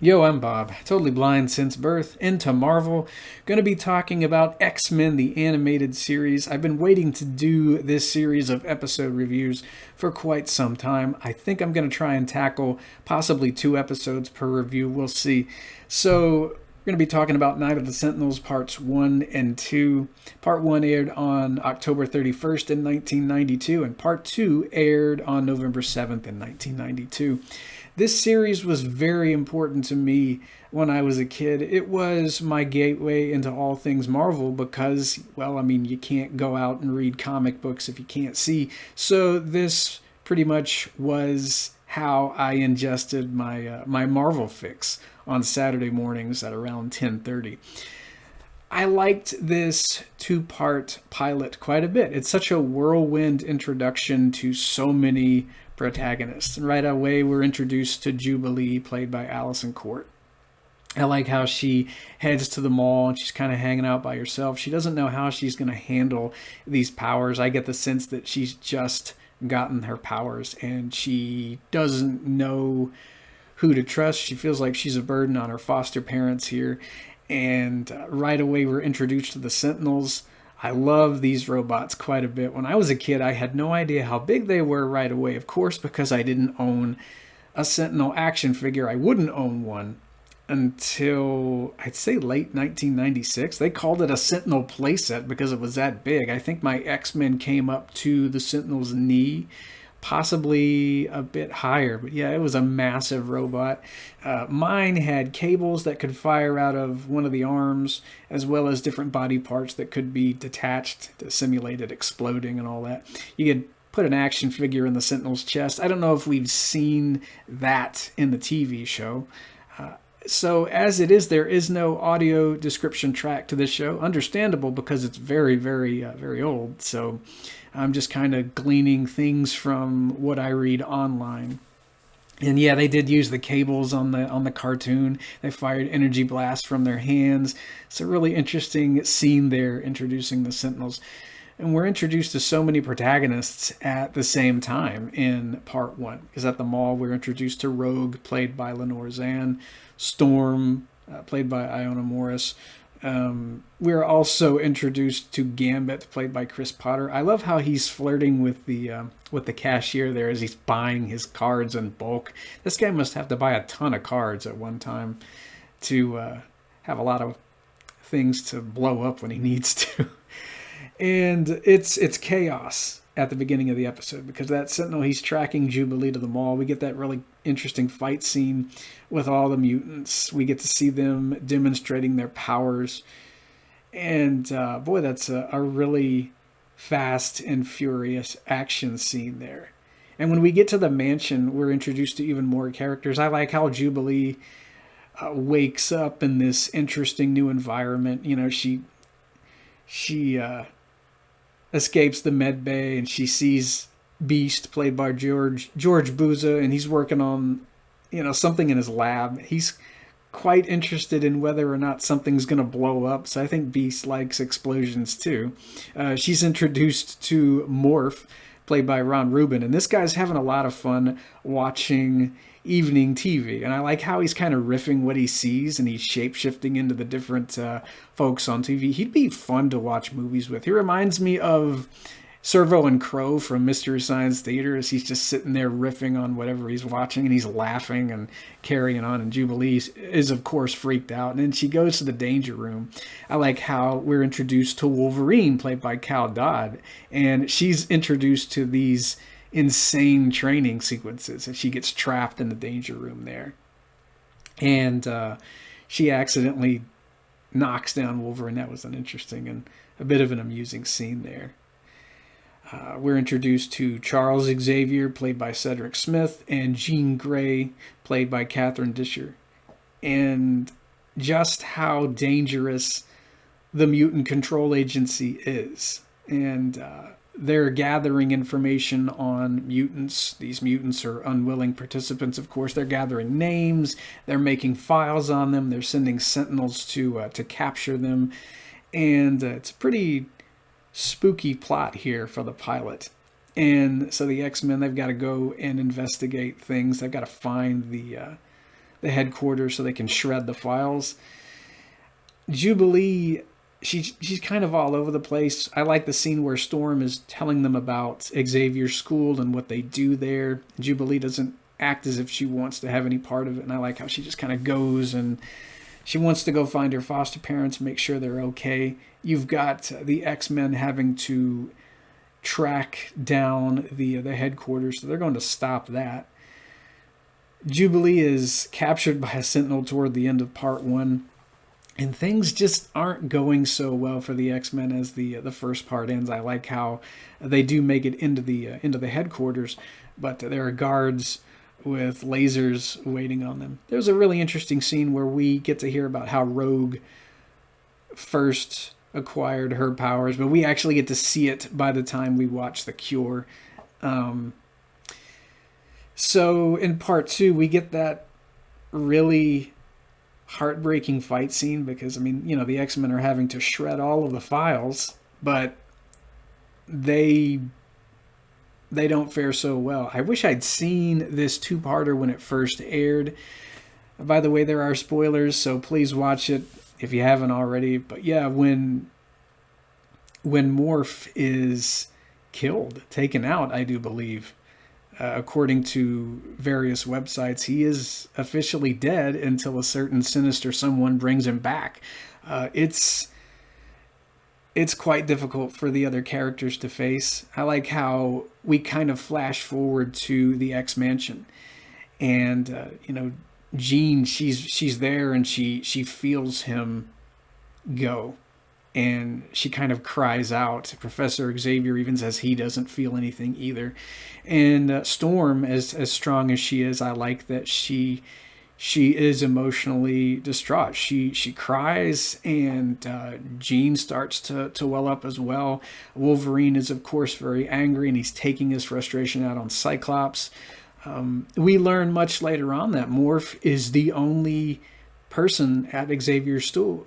Yo, I'm Bob, totally blind since birth, into Marvel. Gonna be talking about X-Men, the animated series. I've been waiting to do this series of episode reviews for quite some time. I think I'm gonna try and tackle possibly 2 episodes per review, we'll see. So, we're going to be talking about Night of the Sentinels parts 1 and 2. Part 1 aired on October 31st in 1992, and part 2 aired on November 7th in 1992. This series was very important to me when I was a kid. It was my gateway into all things Marvel because, well, I mean, you can't go out and read comic books if you can't see. So this pretty much was how I ingested my Marvel fix on Saturday mornings at around 10:30. I liked this two-part pilot quite a bit. It's such a whirlwind introduction to so many protagonists. And right away, we're introduced to Jubilee, played by Alyson. I like how she heads to the mall and she's kind of hanging out by herself. She doesn't know how she's going to handle these powers. I get the sense that she's just gotten her powers and she doesn't know who to trust. She feels like she's a burden on her foster parents here. And right away, we're introduced to the Sentinels. I love these robots quite a bit. When I was a kid, I had no idea how big they were right away, of course, because I didn't own a Sentinel action figure. I wouldn't own one until I'd say late 1996. They called it a Sentinel playset because it was that big. I think my X-Men came up to the Sentinel's knee, possibly a bit higher, but yeah, it was a massive robot. Mine had cables that could fire out of one of the arms, as well as different body parts that could be detached to simulate it exploding and all that. You could put an action figure in the Sentinel's chest. I don't know if we've seen that in the TV show. So as it is, there is no audio description track to this show. Understandable because it's very, very old. So I'm just kind of gleaning things from what I read online. And yeah, they did use the cables on the cartoon. They fired energy blasts from their hands. It's a really interesting scene there introducing the Sentinels. And we're introduced to so many protagonists at the same time in part 1. Because at the mall, we're introduced to Rogue, played by Lenore Zann, Storm, played by Iona Morris. We're also introduced to Gambit, played by Chris Potter. I love how he's flirting with the cashier there as he's buying his cards in bulk. This guy must have to buy a ton of cards at one time to have a lot of things to blow up when he needs to. And it's chaos at the beginning of the episode because that Sentinel, he's tracking Jubilee to the mall. We get that really interesting fight scene with all the mutants. We get to see them demonstrating their powers. And boy, that's a really fast and furious action scene there. And when we get to the mansion, we're introduced to even more characters. I like how Jubilee wakes up in this interesting new environment. You know, she escapes the med bay and she sees Beast, played by George Buza, and he's working on something in his lab. He's quite interested in whether or not something's going to blow up, so I think Beast likes explosions too. She's introduced to Morph, played by Rubin, and this guy's having a lot of fun watching evening TV, and I like how he's kind of riffing what he sees and he's shape-shifting into the different folks on TV. He'd be fun to watch movies with. He reminds me of Servo and Crow from Mystery Science Theater as he's just sitting there riffing on whatever he's watching and he's laughing and carrying on, and Jubilee is of course freaked out, and then she goes to the danger room. I like how we're introduced to Wolverine, played by Dodd, and she's introduced to these insane training sequences and she gets trapped in the danger room there, and she accidentally knocks down Wolverine. That was an interesting and a bit of an amusing scene there. We're introduced to Charles Xavier, played by Cedric Smith, and Jean Grey, played by Catherine Disher, and just how dangerous the Mutant Control Agency is. And they're gathering information on mutants. These mutants are unwilling participants, of course. They're gathering names. They're making files on them. They're sending sentinels to capture them. And it's a pretty spooky plot here for the pilot. And so the X-Men, they've got to go and investigate things. They've got to find the the headquarters so they can shred the files. Jubilee, she's kind of all over the place. I like the scene where Storm is telling them about Xavier's school and what they do there. Jubilee doesn't act as if she wants to have any part of it, and I like how she just kind of goes and she wants to go find her foster parents, make sure they're okay. You've got the X-Men having to track down the headquarters, so they're going to stop that. Jubilee is captured by a Sentinel toward the end of part 1, and things just aren't going so well for the X-Men as the first part ends. I like how they do make it into the headquarters, but there are guards with lasers waiting on them. There's a really interesting scene where we get to hear about how Rogue first acquired her powers, but we actually get to see it by the time we watch The Cure. So in part 2, we get that really heartbreaking fight scene because, I mean, you know, the X-Men are having to shred all of the files, but they don't fare so well. I wish I'd seen this 2-parter when it first aired. By the way, there are spoilers, so please watch it if you haven't already. But yeah, when Morph is killed, taken out, I do believe, according to various websites, he is officially dead until a certain sinister someone brings him back. It's quite difficult for the other characters to face. I like how we kind of flash forward to the X-Mansion, and Jean, she's there and she feels him go, and she kind of cries out. Professor Xavier even says he doesn't feel anything either. And Storm, as strong as she is, I like that she is emotionally distraught. She cries, and Jean starts to well up as well. Wolverine is, of course, very angry, and he's taking his frustration out on Cyclops. We learn much later on that Morph is the only person at Xavier's stool.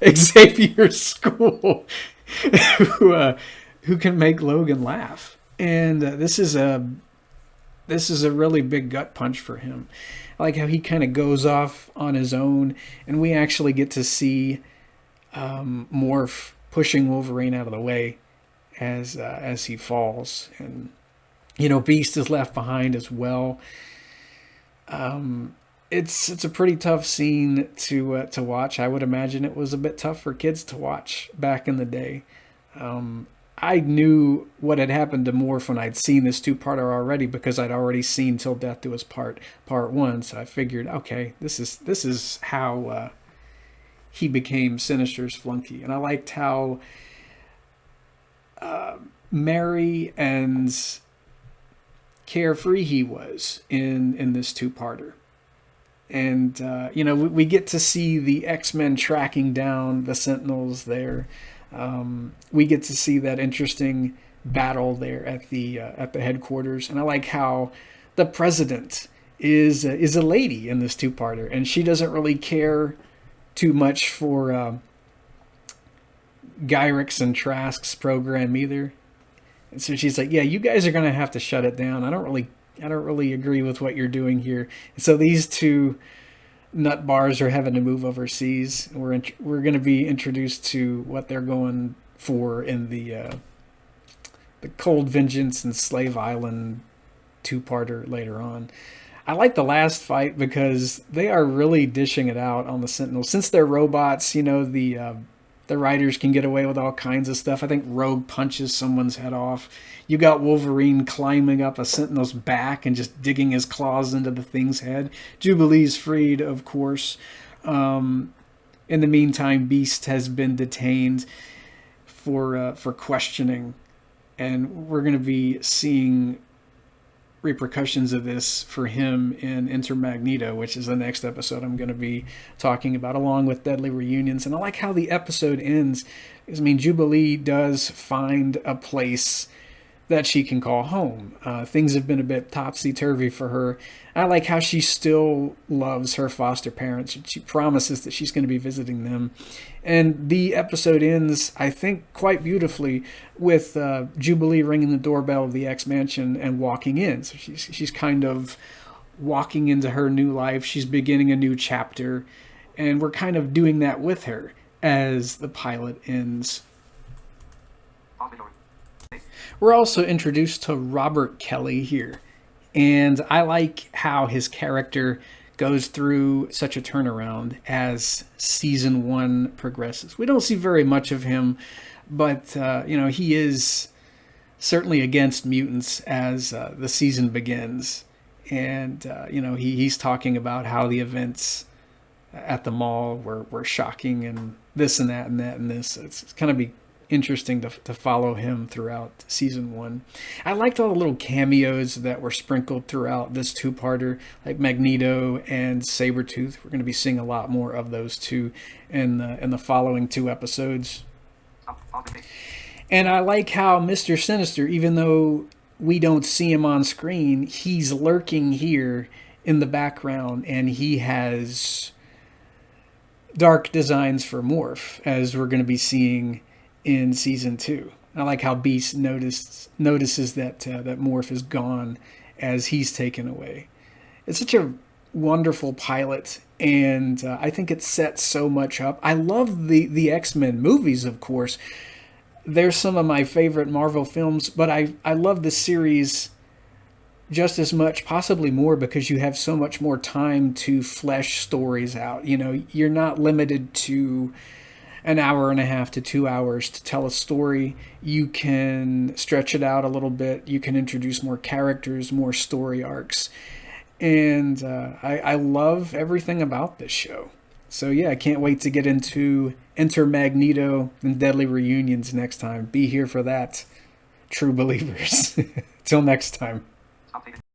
Xavier's school who can make Logan laugh. And this is a really big gut punch for him. I like how he kind of goes off on his own, and we actually get to see Morph pushing Wolverine out of the way as he falls. And, Beast is left behind as well. It's a pretty tough scene to watch. I would imagine it was a bit tough for kids to watch back in the day. I knew what had happened to Morph when I'd seen this 2-parter already, because I'd already seen Till Death Do Us Part 1. So I figured, okay, this is how he became Sinister's flunky. And I liked how merry and carefree he was in this 2-parter. And, we get to see the X-Men tracking down the Sentinels there. We get to see that interesting battle there at the headquarters. And I like how the president is a lady in this 2-parter, and she doesn't really care too much for Gyrix and Trask's program either. And so she's like, yeah, you guys are going to have to shut it down. I don't really agree with what you're doing here. And so these two nut bars are having to move overseas. We're going to be introduced to what they're going for in the Cold Vengeance and Slave Island 2-parter later on. I like the last fight because they are really dishing it out on the Sentinels. Since they're robots, the writers can get away with all kinds of stuff. I think Rogue punches someone's head off. You got Wolverine climbing up a Sentinel's back and just digging his claws into the thing's head. Jubilee's freed, of course. In the meantime, Beast has been detained for questioning, and we're going to be seeing repercussions of this for him in Enter Magneto, which is the next episode I'm going to be talking about, along with Deadly Reunions. And I like how the episode ends, because Jubilee does find a place that she can call home. Things have been a bit topsy-turvy for her. I like how she still loves her foster parents. She promises that she's going to be visiting them. And the episode ends, I think, quite beautifully with Jubilee ringing the doorbell of the X-Mansion and walking in. So she's kind of walking into her new life. She's beginning a new chapter, and we're kind of doing that with her as the pilot ends. We're also introduced to Robert Kelly here, and I like how his character goes through such a turnaround as season 1 progresses. We don't see very much of him, but he is certainly against mutants as the season begins. And he's talking about how the events at the mall were shocking, and this and that and that and this. It's kind of be interesting to follow him throughout season 1. I liked all the little cameos that were sprinkled throughout this two-parter, like Magneto and Sabretooth. We're going to be seeing a lot more of those two in the following 2 episodes. And I like how Mr. Sinister, even though we don't see him on screen, he's lurking here in the background, and he has dark designs for Morph, as we're going to be seeing in season 2. I like how Beast notices that that Morph is gone as he's taken away. It's such a wonderful pilot, and I think it sets so much up. I love the X-Men movies, of course. They're some of my favorite Marvel films, but I love the series just as much, possibly more, because you have so much more time to flesh stories out. You're not limited to an hour and a half to 2 hours to tell a story. You can stretch it out a little bit. You can introduce more characters, more story arcs. And I love everything about this show. So yeah, I can't wait to get into Enter Magneto and Deadly Reunions next time. Be here for that, true believers. Till next time.